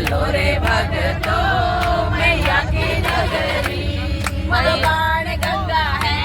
चलो रे भगतो मैया की नगरी। जो बाण गंगा है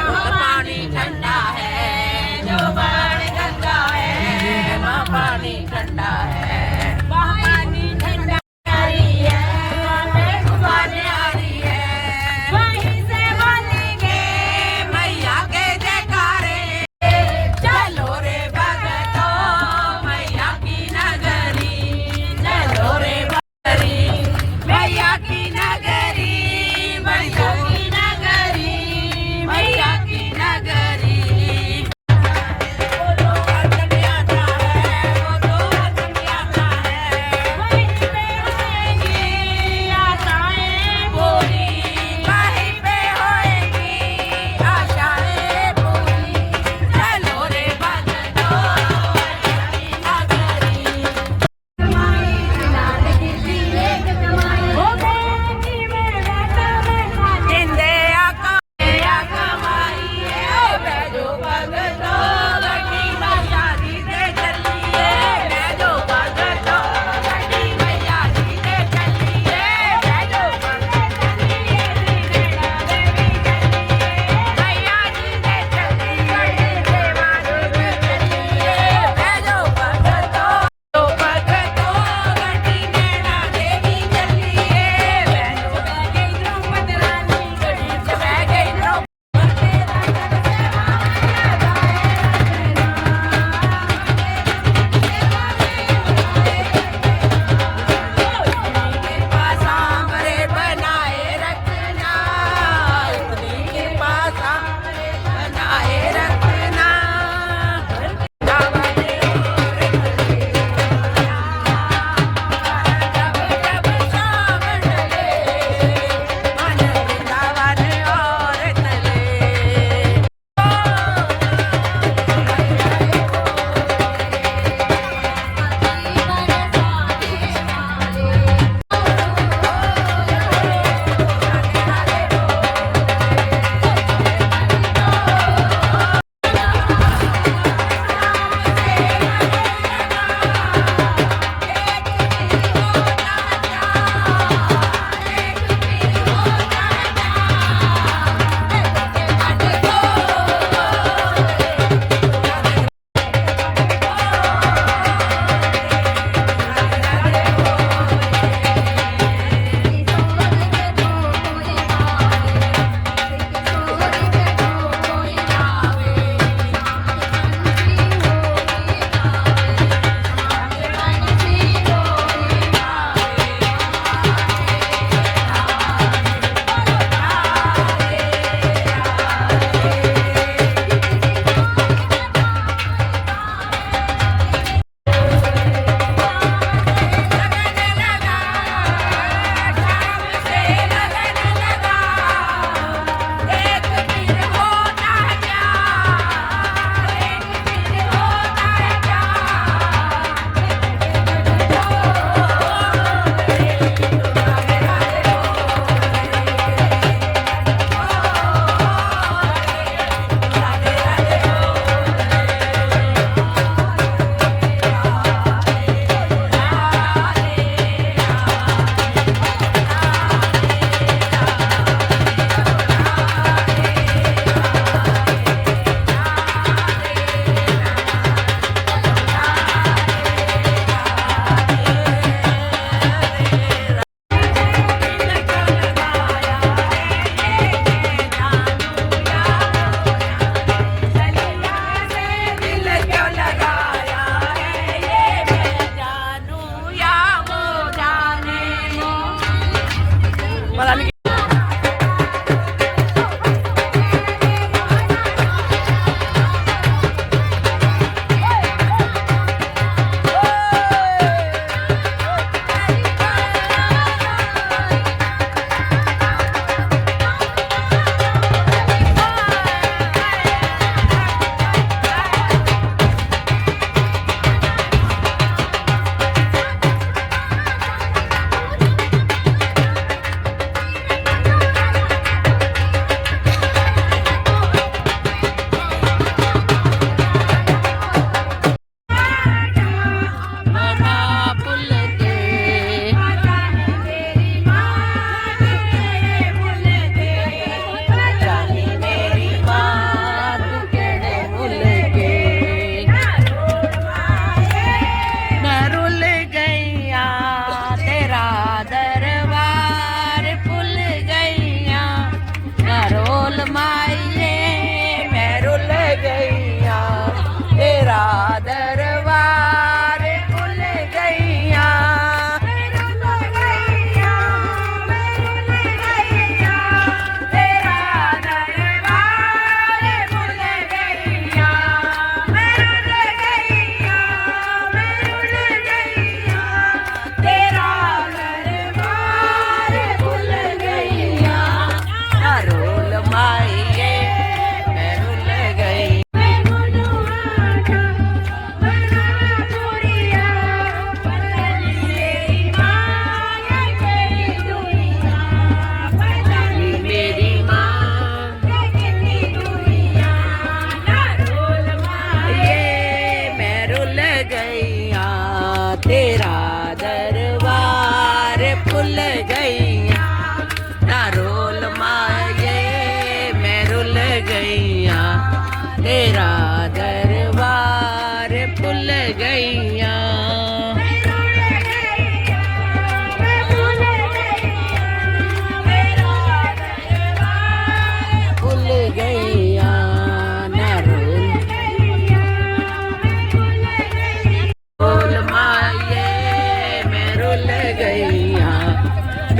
वो पानी ठंडा है, जो बाण गंगा है वहाँ पानी ठंडा है, वहाँ पानी ठंडा आ रही है, वहाँ घुमाने आ रही है, वहीं से बोलेंगे मैया के जयकारे। चलो रे भगतो मैया की नगरी, चलो रे भगरी।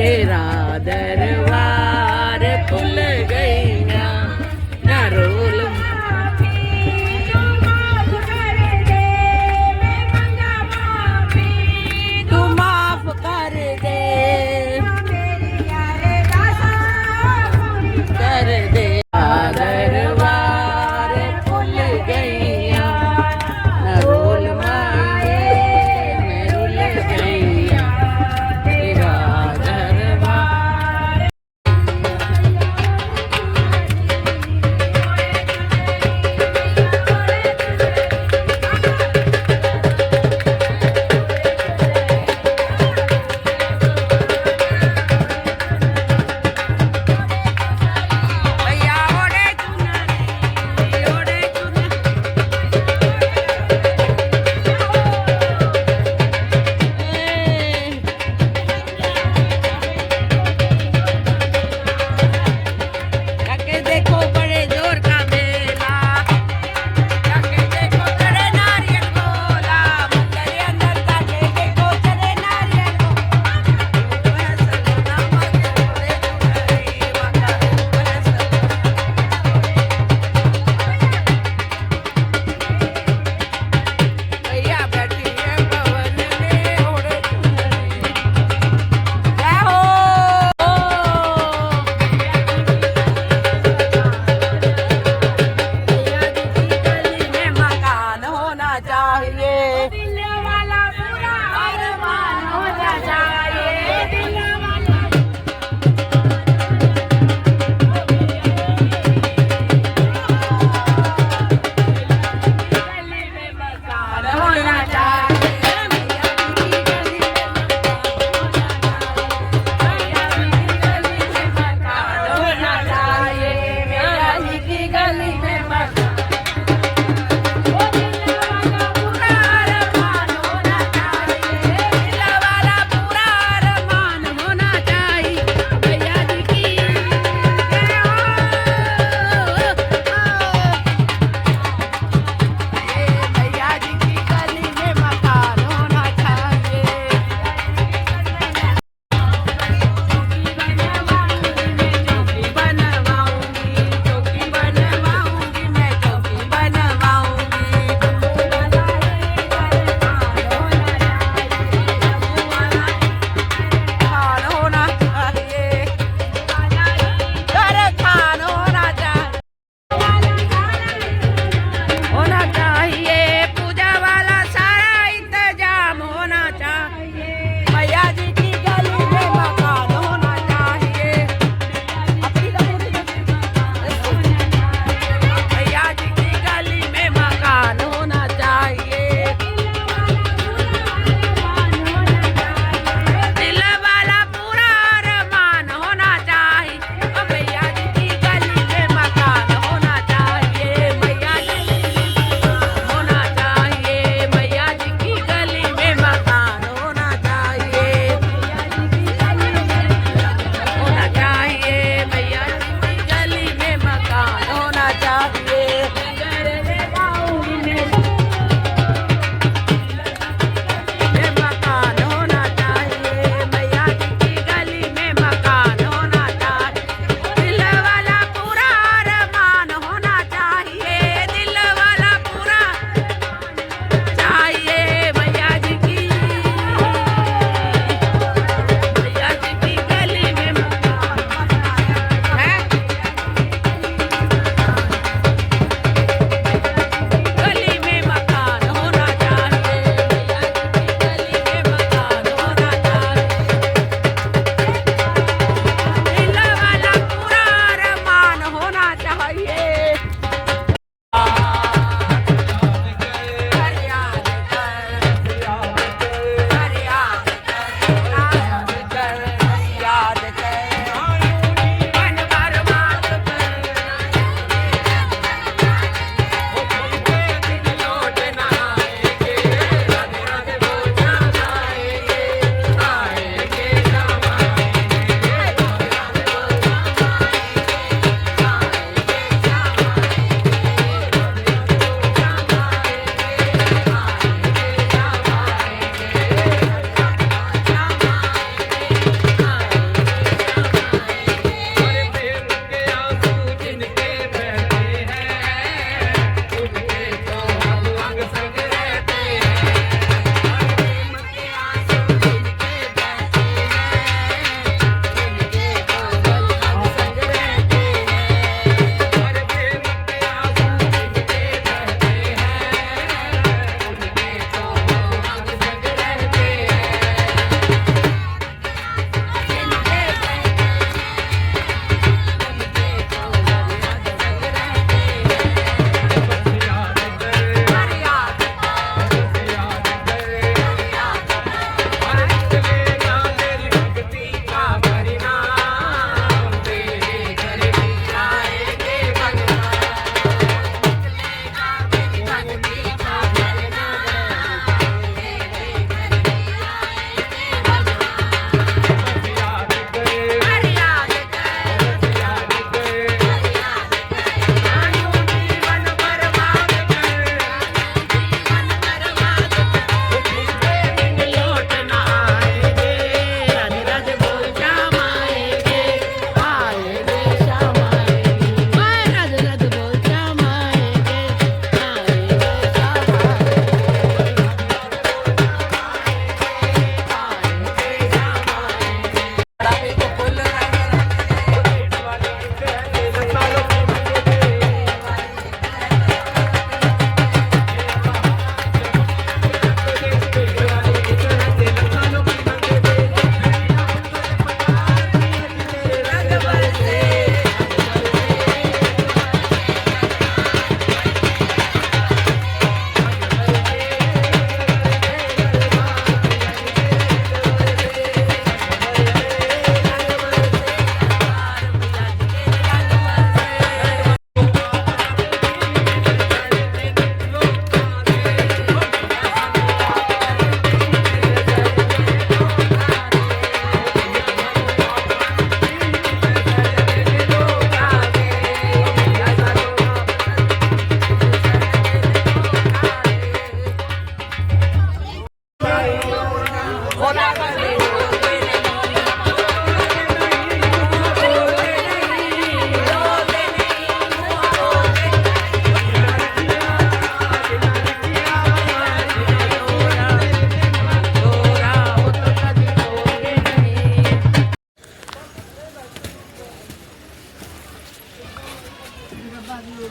तेरा दरबार भुल गईया ना रोल तू माफ कर दे कर दे दरबार भुल गईया ना रोल माए मैं रुल गईया तेरा दरबार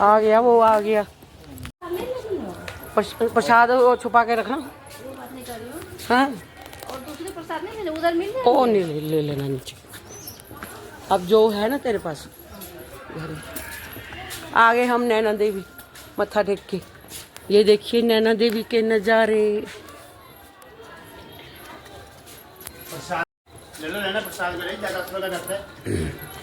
आ गया वो, आ गया। प्रसाद वो छुपा के रखना। हाँ और दूसरे प्रसाद नहीं मिले उधर मिल ओ नहीं, ले लेना नीचे। अब जो है ना तेरे पास घर। आ गए हम नैना देवी मत्था टेक के। ये देखिए नैना देवी के नज़ारे। ले लो नैना प्रसाद में ज़्यादा थोड़ा करते हैं।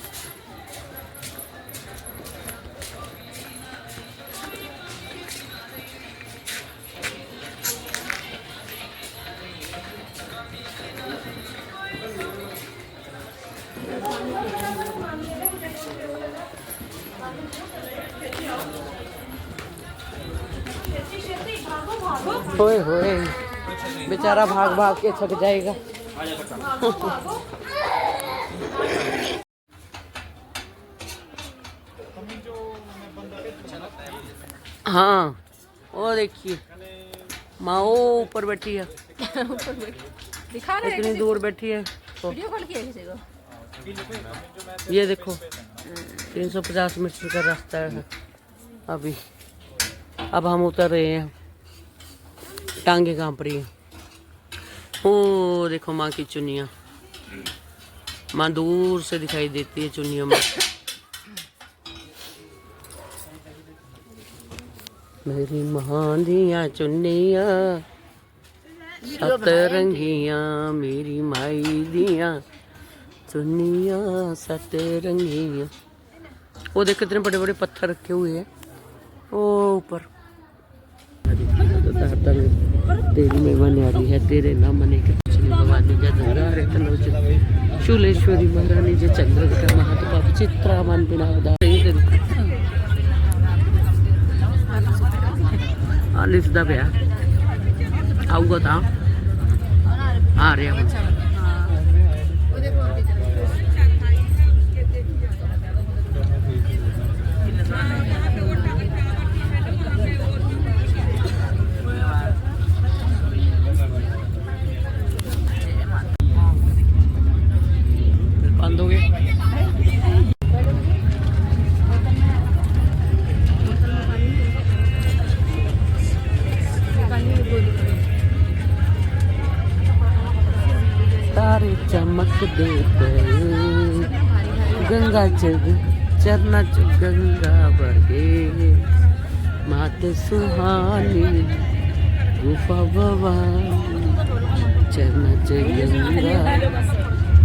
होए होए बेचारा भाग भाग के थक जाएगा। हाँ वो देखिए माँ ऊपर बैठी है। दिखा रहे इतनी दूर बैठी है तो। वीडियो कॉल किया किसी को। ये देखो 350 मीटर का रास्ता है अभी। अब हम उतर रहे हैं, टांगे कांप रही हैं। ओ देखो माँ की चुन्नियाँ, माँ दूर से दिखाई देती है चुन्नियाँ माँ। मेरी माँ दियाँ चुन्नियाँ सतरंगियाँ, मेरी माई दियाँ चुन्नियाँ सतरंगियाँ। वो देख कितने बड़े बड़े पत्थर रखे हुए हैं ओ ऊपर। तेरी मेवा न्यारी है, तेरे नाम मने के भवानी जय गंगा रे कलोच शूलेश्वरी महारानी जय चंद्रघटा महत्व चित्रा मन बिना लिखदा पिया आऊगा तो आ रहा हूँ। बंद हो गए। तारे चमक देते गंगा जग चरना गंगा बगे मात सुहानी गुफा भवानी चरना गंगा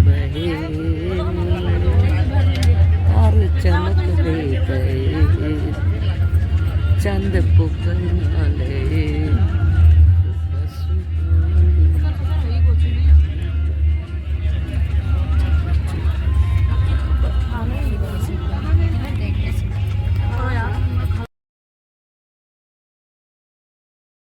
बहे तारे चमक देते चंद पुकार